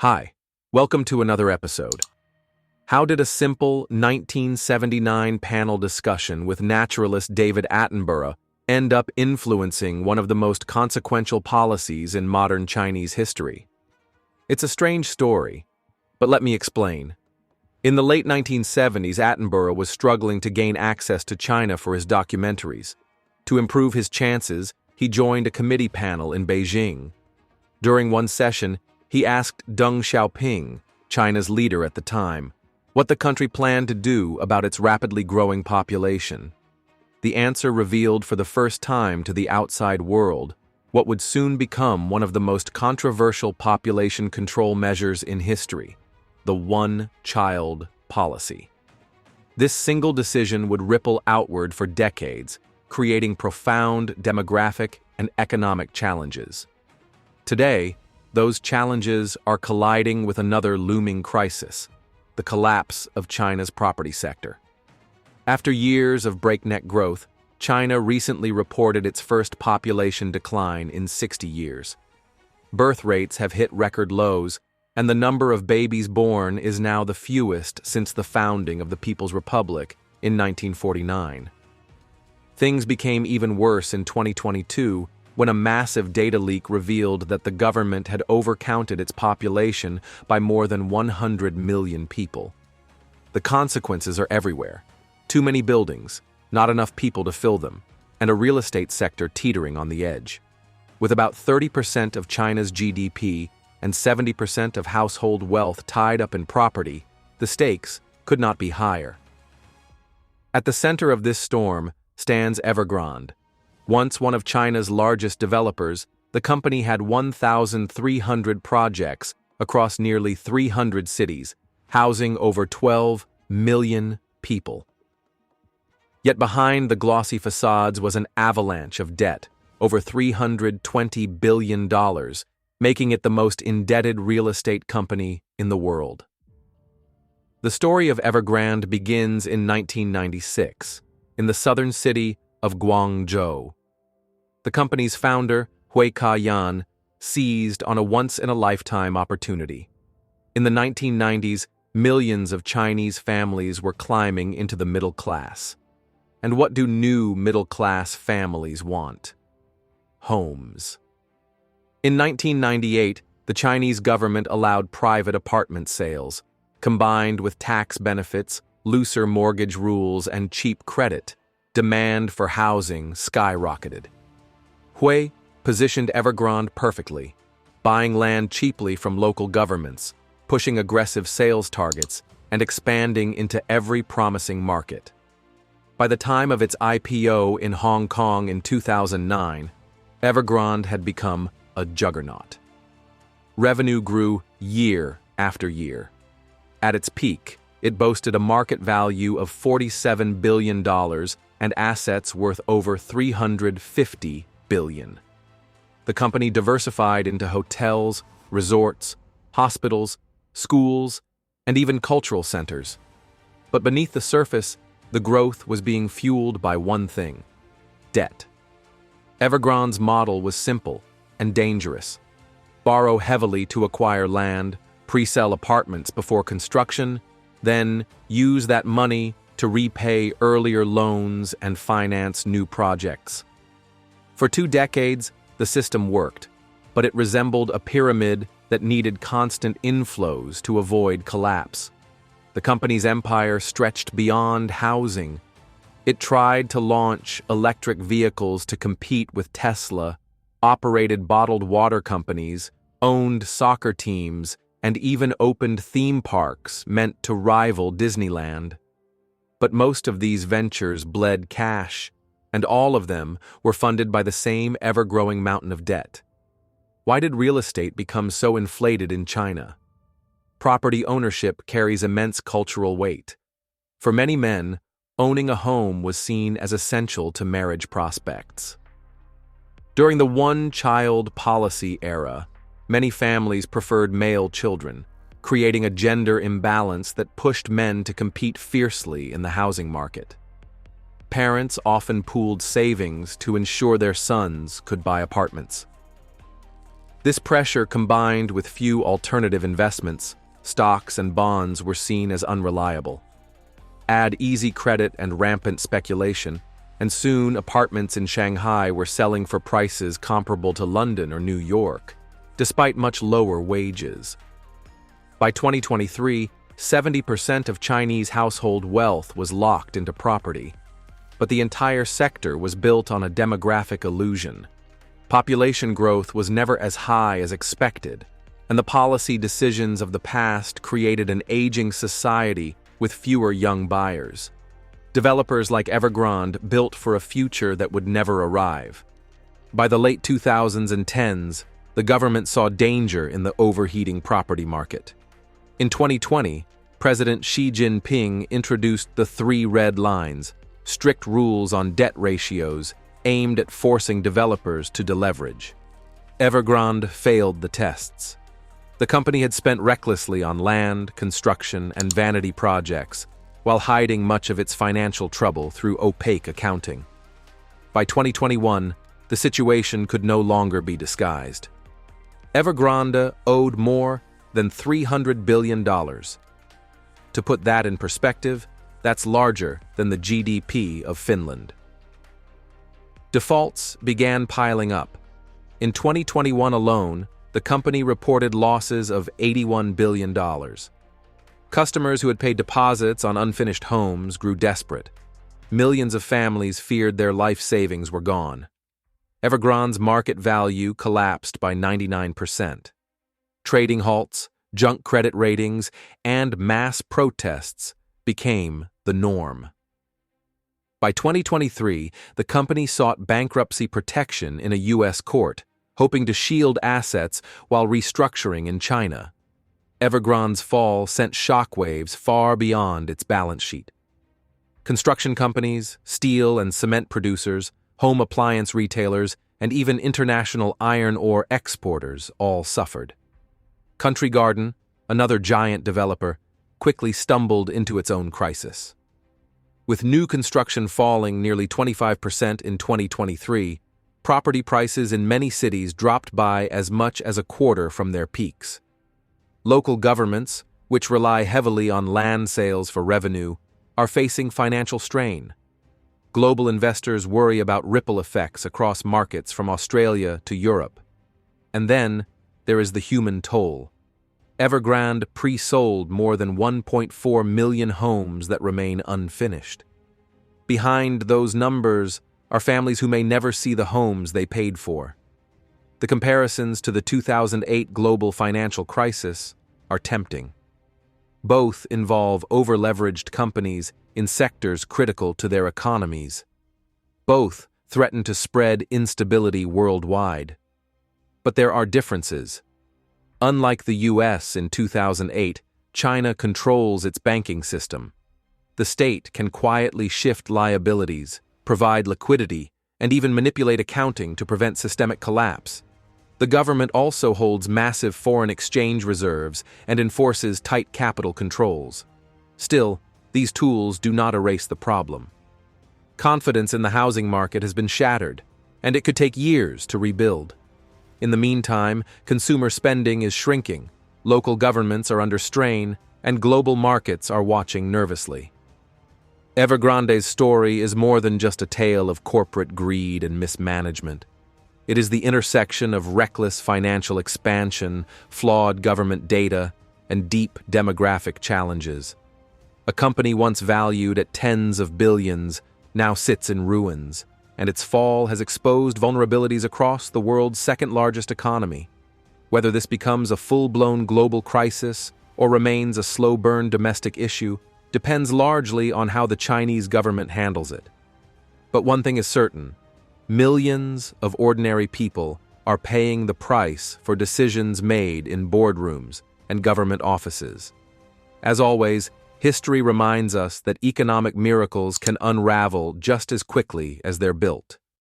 Hi, welcome to another episode. How did a simple 1979 panel discussion with naturalist David Attenborough end up influencing one of the most consequential policies in modern Chinese history? It's a strange story, but let me explain. In the late 1970s, Attenborough was struggling to gain access to China for his documentaries. To improve his chances, he joined a committee panel in Beijing. During one session, he asked Deng Xiaoping, China's leader at the time, what the country planned to do about its rapidly growing population. The answer revealed for the first time to the outside world what would soon become one of the most controversial population control measures in history, the one-child policy. This single decision would ripple outward for decades, creating profound demographic and economic challenges. Today, those challenges are colliding with another looming crisis: the collapse of China's property sector. After years of breakneck growth, China recently reported its first population decline in 60 years. Birth rates have hit record lows, and the number of babies born is now the fewest since the founding of the People's Republic in 1949. Things became even worse in 2022 when a massive data leak revealed that the government had overcounted its population by more than 100 million people. The consequences are everywhere: too many buildings, not enough people to fill them, and a real estate sector teetering on the edge. With about 30% of China's GDP and 70% of household wealth tied up in property, the stakes could not be higher. At the center of this storm stands Evergrande. Once one of China's largest developers, the company had 1,300 projects across nearly 300 cities, housing over 12 million people. Yet behind the glossy facades was an avalanche of debt, over $320 billion, making it the most indebted real estate company in the world. The story of Evergrande begins in 1996, in the southern city of Guangzhou. The company's founder, Hui Ka-yan, seized on a once-in-a-lifetime opportunity. In the 1990s, millions of Chinese families were climbing into the middle class. And what do new middle-class families want? Homes. In 1998, the Chinese government allowed private apartment sales. Combined with tax benefits, looser mortgage rules, and cheap credit, demand for housing skyrocketed. Hui positioned Evergrande perfectly, buying land cheaply from local governments, pushing aggressive sales targets, and expanding into every promising market. By the time of its IPO in Hong Kong in 2009, Evergrande had become a juggernaut. Revenue grew year after year. At its peak, it boasted a market value of $47 billion and assets worth over $350 billion. The company diversified into hotels, resorts, hospitals, schools, and even cultural centers. But beneath the surface, the growth was being fueled by one thing: debt. Evergrande's model was simple and dangerous. Borrow heavily to acquire land, pre-sell apartments before construction, then use that money to repay earlier loans and finance new projects. For 2 decades, the system worked, but it resembled a pyramid that needed constant inflows to avoid collapse. The company's empire stretched beyond housing. It tried to launch electric vehicles to compete with Tesla, operated bottled water companies, owned soccer teams, and even opened theme parks meant to rival Disneyland. But most of these ventures bled cash, and all of them were funded by the same ever-growing mountain of debt. Why did real estate become so inflated in China? Property ownership carries immense cultural weight. For many men, owning a home was seen as essential to marriage prospects. During the one-child policy era, many families preferred male children, creating a gender imbalance that pushed men to compete fiercely in the housing market. Parents often pooled savings to ensure their sons could buy apartments. This pressure, combined with few alternative investments, stocks and bonds, were seen as unreliable. Add easy credit and rampant speculation, and soon apartments in Shanghai were selling for prices comparable to London or New York, despite much lower wages. By 2023, 70% of Chinese household wealth was locked into property, but the entire sector was built on a demographic illusion. Population growth was never as high as expected, and the policy decisions of the past created an aging society with fewer young buyers. Developers like Evergrande built for a future that would never arrive. By the late 2010s, the government saw danger in the overheating property market. In 2020, President Xi Jinping introduced the 3 red lines, strict rules on debt ratios aimed at forcing developers to deleverage. Evergrande failed the tests. The company had spent recklessly on land, construction, and vanity projects, while hiding much of its financial trouble through opaque accounting. By 2021, the situation could no longer be disguised. Evergrande owed more than $300 billion. To put that in perspective, that's larger than the GDP of Finland. Defaults began piling up. In 2021 alone, the company reported losses of $81 billion. Customers who had paid deposits on unfinished homes grew desperate. Millions of families feared their life savings were gone. Evergrande's market value collapsed by 99%. Trading halts, junk credit ratings, and mass protests became the norm. By 2023, the company sought bankruptcy protection in a U.S. court, hoping to shield assets while restructuring in China. Evergrande's fall sent shockwaves far beyond its balance sheet. Construction companies, steel and cement producers, home appliance retailers, and even international iron ore exporters all suffered. Country Garden, another giant developer, quickly stumbled into its own crisis. With new construction falling nearly 25% in 2023, property prices in many cities dropped by as much as a quarter from their peaks. Local governments, which rely heavily on land sales for revenue, are facing financial strain. Global investors worry about ripple effects across markets from Australia to Europe. And then, there is the human toll. Evergrande pre-sold more than 1.4 million homes that remain unfinished. Behind those numbers are families who may never see the homes they paid for. The comparisons to the 2008 global financial crisis are tempting. Both involve over-leveraged companies in sectors critical to their economies. Both threaten to spread instability worldwide. But there are differences. Unlike the U.S. in 2008, China controls its banking system. The state can quietly shift liabilities, provide liquidity, and even manipulate accounting to prevent systemic collapse. The government also holds massive foreign exchange reserves and enforces tight capital controls. Still, these tools do not erase the problem. Confidence in the housing market has been shattered, and it could take years to rebuild. In the meantime, consumer spending is shrinking, local governments are under strain, and global markets are watching nervously. Evergrande's story is more than just a tale of corporate greed and mismanagement. It is the intersection of reckless financial expansion, flawed government data, and deep demographic challenges. A company once valued at tens of billions now sits in ruins, and its fall has exposed vulnerabilities across the world's second-largest economy. Whether this becomes a full-blown global crisis or remains a slow-burn domestic issue depends largely on how the Chinese government handles it. But one thing is certain: millions of ordinary people are paying the price for decisions made in boardrooms and government offices. As always, history reminds us that economic miracles can unravel just as quickly as they're built.